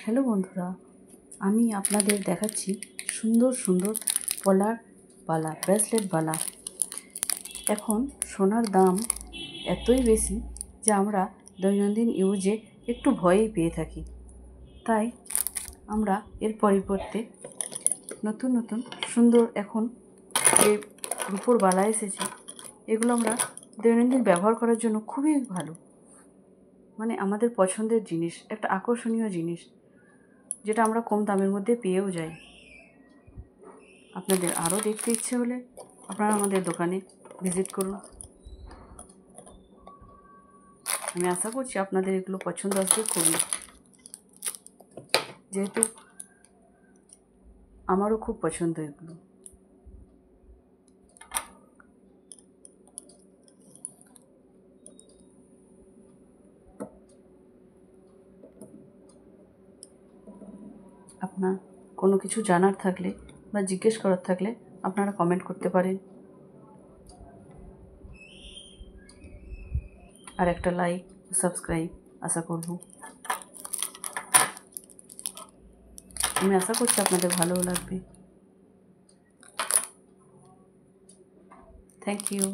Hello বন্ধুরা, আমি আপনাদের দেখাচ্ছি সুন্দর সুন্দর পলার বালা, ব্রেসলেট বালা। এখন সোনার দাম এতই বেশি যে আমরা দৈনন্দিন ইউজে একটু ভয়ই পেয়ে থাকি। তাই আমরা এর পরিবর্তে নতুন নতুন সুন্দর এখন যে রূপোর বালা এসেছে, এগুলো আমরা দৈনন্দিন ব্যবহার করার জন্য খুবই ভালো। মানে আমাদের পছন্দের জিনিস, একটা আকর্ষণীয় জিনিস, যেটা আমরা কম দামের মধ্যে পেয়েও যাই। আপনাদের আরও দেখতে ইচ্ছে হলে আপনারা আমাদের দোকানে ভিজিট করুন। আমি আশা করছি আপনাদের এগুলো পছন্দ আসবে খুবই, যেহেতু আমারও খুব পছন্দ এগুলো। আপনার কোনো কিছু জানার থাকলে বা জিজ্ঞেস করার থাকলে আপনারা কমেন্ট করতে পারেন। আর একটা লাইক, সাবস্ক্রাইব আশা করব। আমি আশা করছি আপনাদের ভালোও লাগবে। Thank you.